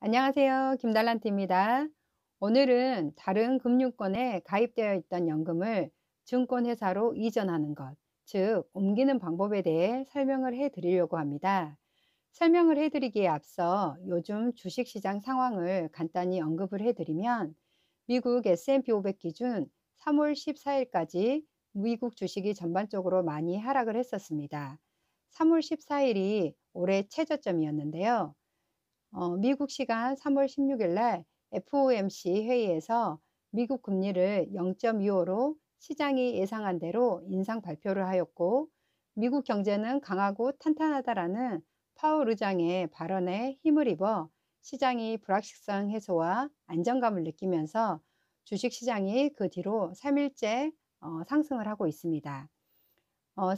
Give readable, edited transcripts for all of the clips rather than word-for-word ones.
안녕하세요. 김달란트입니다. 오늘은 다른 금융권에 가입되어 있던 연금을 증권회사로 이전하는 것, 즉, 옮기는 방법에 대해 설명을 해 드리려고 합니다. 설명을 해 드리기에 앞서 요즘 주식시장 상황을 간단히 언급을 해 드리면 미국 S&P 500 기준 3월 14일까지 미국 주식이 전반적으로 많이 하락을 했었습니다. 3월 14일이 올해 최저점이었는데요. 미국 시간 3월 16일 날 FOMC 회의에서 미국 금리를 0.25로 시장이 예상한 대로 인상 발표를 하였고, 미국 경제는 강하고 탄탄하다라는 파월 의장의 발언에 힘을 입어 시장이 불확실성 해소와 안정감을 느끼면서 주식 시장이 그 뒤로 3일째 상승을 하고 있습니다.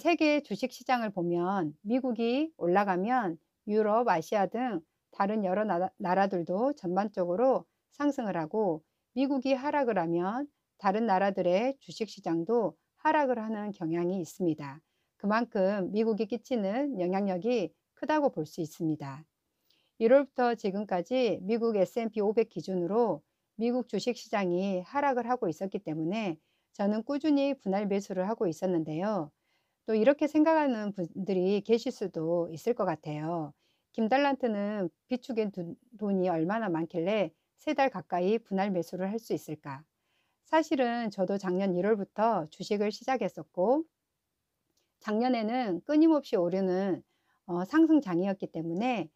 세계 주식 시장을 보면 미국이 올라가면 유럽, 아시아 등 다른 여러 나라들도 전반적으로 상승을 하고, 미국이 하락을 하면 다른 나라들의 주식 시장도 하락을 하는 경향이 있습니다. 그만큼 미국이 끼치는 영향력이 크다고 볼 수 있습니다. 1월부터 지금까지 미국 S&P 500 기준으로 미국 주식 시장이 하락을 하고 있었기 때문에 저는 꾸준히 분할 매수를 하고 있었는데요. 또 이렇게 생각하는 분들이 계실 수도 있을 것 같아요. 김달란트는 비축의 돈이 얼마나 많길래 3달 가까이 분할 매수를 할 수 있을까? 사실은 저도 작년 1월부터 주식을 시작했었고, 작년에는 끊임없이 오르는 상승장이었기 때문에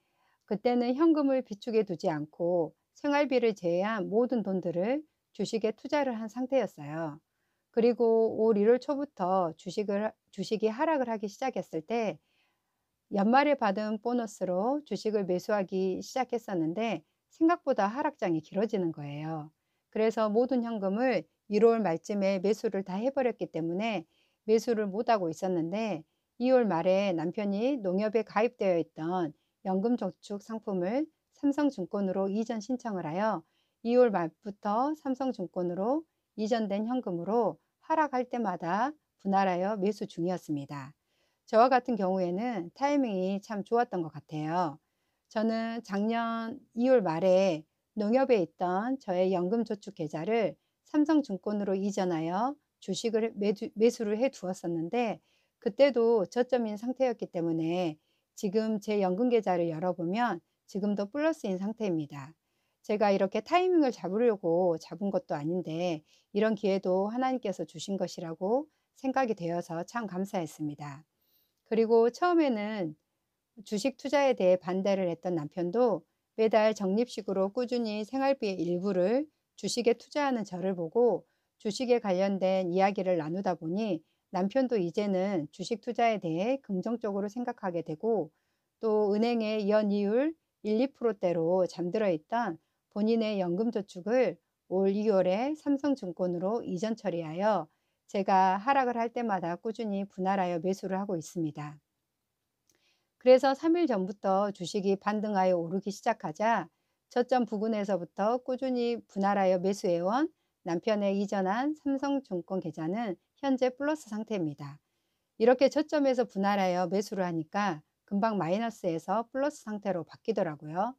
그때는 현금을 비축해 두지 않고 생활비를 제외한 모든 돈들을 주식에 투자를 한 상태였어요. 그리고 올 1월 초부터 주식이 하락을 하기 시작했을 때 연말에 받은 보너스로 주식을 매수하기 시작했었는데 생각보다 하락장이 길어지는 거예요. 그래서 모든 현금을 1월 말쯤에 매수를 다 해버렸기 때문에 매수를 못하고 있었는데, 2월 말에 남편이 농협에 가입되어 있던 연금저축 상품을 삼성증권으로 이전 신청을 하여 2월 말부터 삼성증권으로 이전된 현금으로 하락할 때마다 분할하여 매수 중이었습니다. 저와 같은 경우에는 타이밍이 참 좋았던 것 같아요. 저는 작년 2월 말에 농협에 있던 저의 연금저축 계좌를 삼성증권으로 이전하여 주식을 매수를 해 두었었는데, 그때도 저점인 상태였기 때문에 지금 제 연금 계좌를 열어보면 지금도 플러스인 상태입니다. 제가 이렇게 타이밍을 잡으려고 잡은 것도 아닌데 이런 기회도 하나님께서 주신 것이라고 생각이 되어서 참 감사했습니다. 그리고 처음에는 주식 투자에 대해 반대를 했던 남편도 매달 적립식으로 꾸준히 생활비의 일부를 주식에 투자하는 저를 보고 주식에 관련된 이야기를 나누다 보니 남편도 이제는 주식 투자에 대해 긍정적으로 생각하게 되고, 또 은행의 연이율 1, 2%대로 잠들어 있던 본인의 연금저축을 올 2월에 삼성증권으로 이전 처리하여 제가 하락을 할 때마다 꾸준히 분할하여 매수를 하고 있습니다. 그래서 3일 전부터 주식이 반등하여 오르기 시작하자 저점 부근에서부터 꾸준히 분할하여 매수해온 남편의 이전한 삼성증권 계좌는 현재 플러스 상태입니다. 이렇게 저점에서 분할하여 매수를 하니까 금방 마이너스에서 플러스 상태로 바뀌더라고요.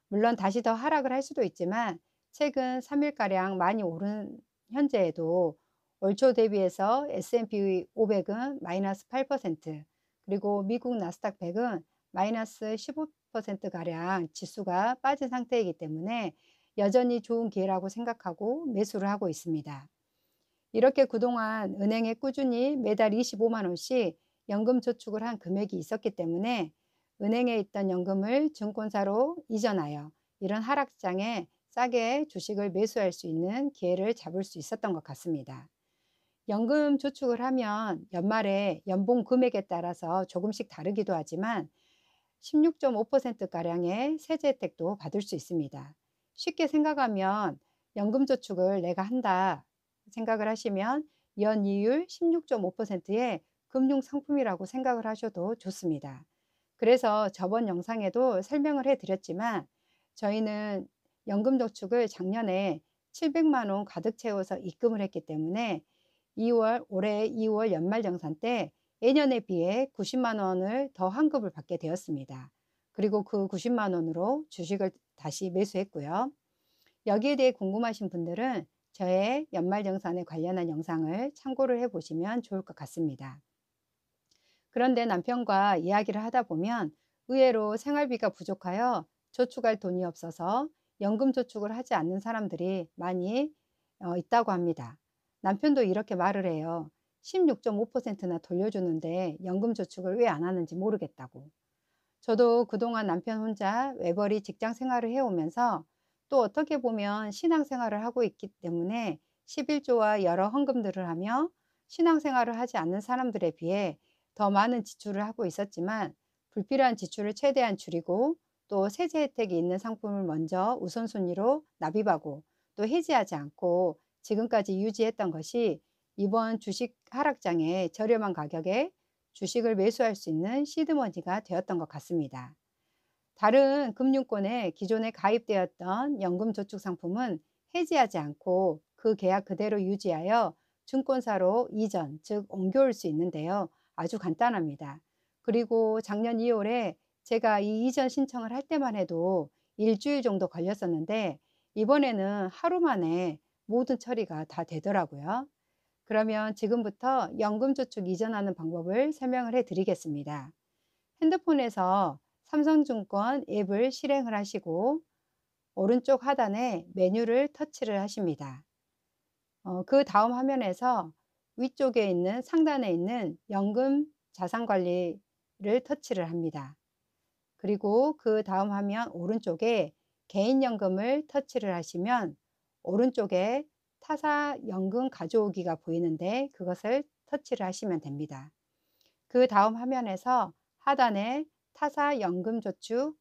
물론 다시 더 하락을 할 수도 있지만 최근 3일가량 많이 오른 현재에도 올 초 대비해서 S&P 500은 마이너스 8%, 그리고 미국 나스닥 100은 마이너스 15%가량 지수가 빠진 상태이기 때문에 여전히 좋은 기회라고 생각하고 매수를 하고 있습니다. 이렇게 그동안 은행에 꾸준히 매달 25만 원씩 연금 저축을 한 금액이 있었기 때문에 은행에 있던 연금을 증권사로 이전하여 이런 하락장에 싸게 주식을 매수할 수 있는 기회를 잡을 수 있었던 것 같습니다. 연금 저축을 하면 연말에 연봉 금액에 따라서 조금씩 다르기도 하지만 16.5%가량의 세제 혜택도 받을 수 있습니다. 쉽게 생각하면 연금 저축을 내가 한다 생각을 하시면 연이율 16.5%의 금융 상품이라고 생각을 하셔도 좋습니다. 그래서 저번 영상에도 설명을 해 드렸지만 저희는 연금 저축을 작년에 700만 원 가득 채워서 입금을 했기 때문에 올해 2월 연말정산 때 예년에 비해 90만 원을 더 환급을 받게 되었습니다. 그리고 그 90만 원으로 주식을 다시 매수했고요. 여기에 대해 궁금하신 분들은 저의 연말정산에 관련한 영상을 참고를 해 보시면 좋을 것 같습니다. 그런데 남편과 이야기를 하다 보면 의외로 생활비가 부족하여 저축할 돈이 없어서 연금 저축을 하지 않는 사람들이 많이 있다고 합니다. 남편도 이렇게 말을 해요. 16.5%나 돌려주는데 연금 저축을 왜 안 하는지 모르겠다고. 저도 그동안 남편 혼자 외벌이 직장 생활을 해오면서 또 어떻게 보면 신앙생활을 하고 있기 때문에 11조와 여러 헌금들을 하며 신앙생활을 하지 않는 사람들에 비해 더 많은 지출을 하고 있었지만 불필요한 지출을 최대한 줄이고 또 세제 혜택이 있는 상품을 먼저 우선순위로 납입하고 또 해지하지 않고 지금까지 유지했던 것이 이번 주식 하락장에 저렴한 가격에 주식을 매수할 수 있는 시드머니가 되었던 것 같습니다. 다른 금융권에 기존에 가입되었던 연금저축 상품은 해지하지 않고 그 계약 그대로 유지하여 증권사로 이전, 즉 옮겨올 수 있는데요. 아주 간단합니다. 그리고 작년 2월에 제가 이 이전 신청을 할 때만 해도 일주일 정도 걸렸었는데 이번에는 하루 만에 모든 처리가 다 되더라고요. 그러면 지금부터 연금저축 이전하는 방법을 설명을 해 드리겠습니다. 핸드폰에서 삼성증권 앱을 실행을 하시고 오른쪽 하단에 메뉴를 터치를 하십니다. 그 다음 화면에서 위쪽에 있는 상단에 있는 연금 자산관리를 터치를 합니다. 그리고 그 다음 화면 오른쪽에 개인연금을 터치를 하시면 오른쪽에 타사연금 가져오기가 보이는데 그것을 터치를 하시면 됩니다. 그 다음 화면에서 하단에 타사연금저축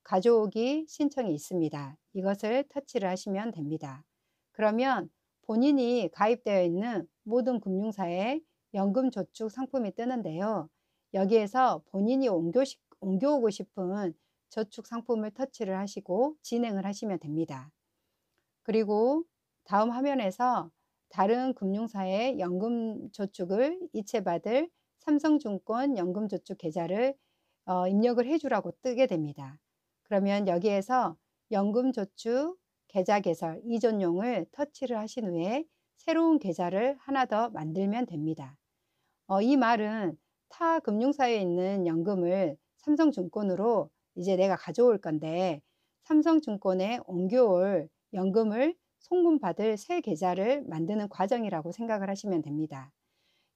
가져오기 신청이 있습니다. 이것을 터치를 하시면 됩니다. 그러면 본인이 가입되어 있는 모든 금융사의 연금저축 상품이 뜨는데요. 여기에서 본인이 옮겨오고 싶은 저축 상품을 터치를 하시고 진행을 하시면 됩니다. 그리고 다음 화면에서 다른 금융사의 연금저축을 이체받을 삼성증권 연금저축 계좌를 입력을 해주라고 뜨게 됩니다. 그러면 여기에서 연금저축 계좌 개설 이전용을 터치를 하신 후에 새로운 계좌를 하나 더 만들면 됩니다. 이 말은 타 금융사에 있는 연금을 삼성증권으로 이제 내가 가져올 건데 삼성증권에 옮겨올 연금을 송금받을 새 계좌를 만드는 과정이라고 생각을 하시면 됩니다.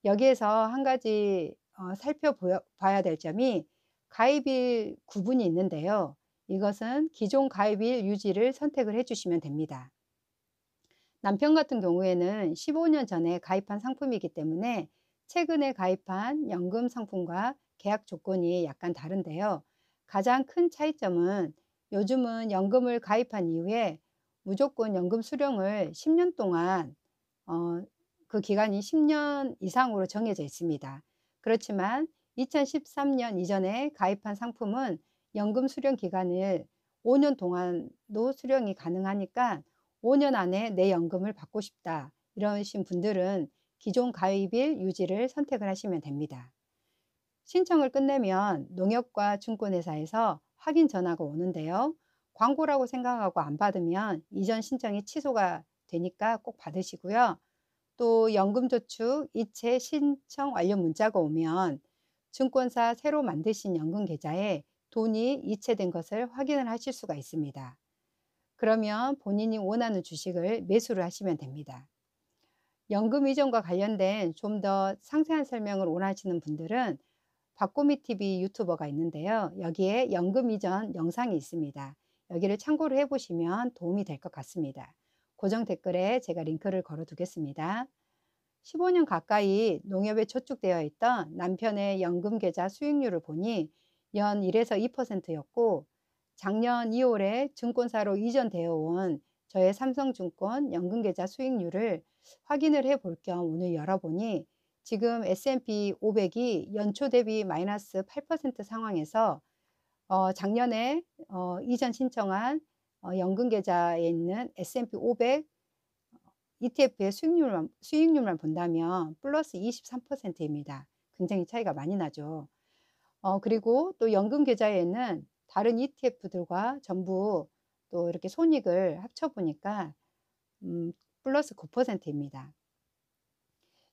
여기에서 한 가지 살펴봐야 될 점이 가입일 구분이 있는데요. 이것은 기존 가입일 유지를 선택을 해주시면 됩니다. 남편 같은 경우에는 15년 전에 가입한 상품이기 때문에 최근에 가입한 연금 상품과 계약 조건이 약간 다른데요. 가장 큰 차이점은 요즘은 연금을 가입한 이후에 무조건 연금 수령을 10년 동안 그 기간이 10년 이상으로 정해져 있습니다. 그렇지만 2013년 이전에 가입한 상품은 연금 수령 기간을 5년 동안도 수령이 가능하니까 5년 안에 내 연금을 받고 싶다 이러신 분들은 기존 가입일 유지를 선택을 하시면 됩니다. 신청을 끝내면 농협과 증권회사에서 확인 전화가 오는데요. 광고라고 생각하고 안 받으면 이전 신청이 취소가 되니까 꼭 받으시고요. 또 연금저축 이체 신청 완료 문자가 오면 증권사 새로 만드신 연금 계좌에 돈이 이체된 것을 확인을 하실 수가 있습니다. 그러면 본인이 원하는 주식을 매수를 하시면 됩니다. 연금 이전과 관련된 좀 더 상세한 설명을 원하시는 분들은 박고미TV 유튜버가 있는데요. 여기에 연금 이전 영상이 있습니다. 여기를 참고를 해보시면 도움이 될 것 같습니다. 고정 댓글에 제가 링크를 걸어 두겠습니다. 15년 가까이 농협에 저축되어 있던 남편의 연금계좌 수익률을 보니 연 1에서 2%였고 작년 2월에 증권사로 이전되어 온 저의 삼성증권 연금계좌 수익률을 확인을 해 볼 겸 오늘 열어보니 지금 S&P 500이 연초 대비 마이너스 8% 상황에서 작년에 이전 신청한 연금계좌에 있는 S&P 500 ETF의 수익률만 본다면 플러스 23%입니다. 굉장히 차이가 많이 나죠. 그리고 또 연금 계좌에는 다른 ETF들과 전부 또 이렇게 손익을 합쳐 보니까 플러스 9%입니다.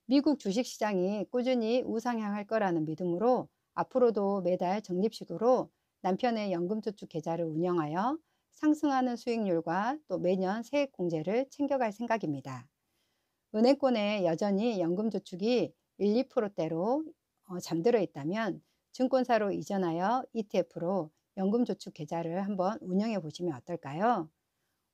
미국 주식시장이 꾸준히 우상향할 거라는 믿음으로 앞으로도 매달 적립식으로 남편의 연금저축 계좌를 운영하여 상승하는 수익률과 또 매년 세액공제를 챙겨갈 생각입니다. 은행권에 여전히 연금저축이 1, 2%대로 잠들어 있다면 증권사로 이전하여 ETF로 연금저축 계좌를 한번 운영해 보시면 어떨까요?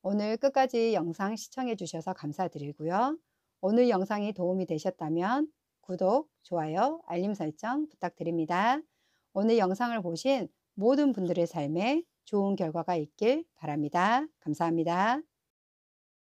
오늘 끝까지 영상 시청해 주셔서 감사드리고요. 오늘 영상이 도움이 되셨다면 구독, 좋아요, 알림 설정 부탁드립니다. 오늘 영상을 보신 모든 분들의 삶에 좋은 결과가 있길 바랍니다. 감사합니다.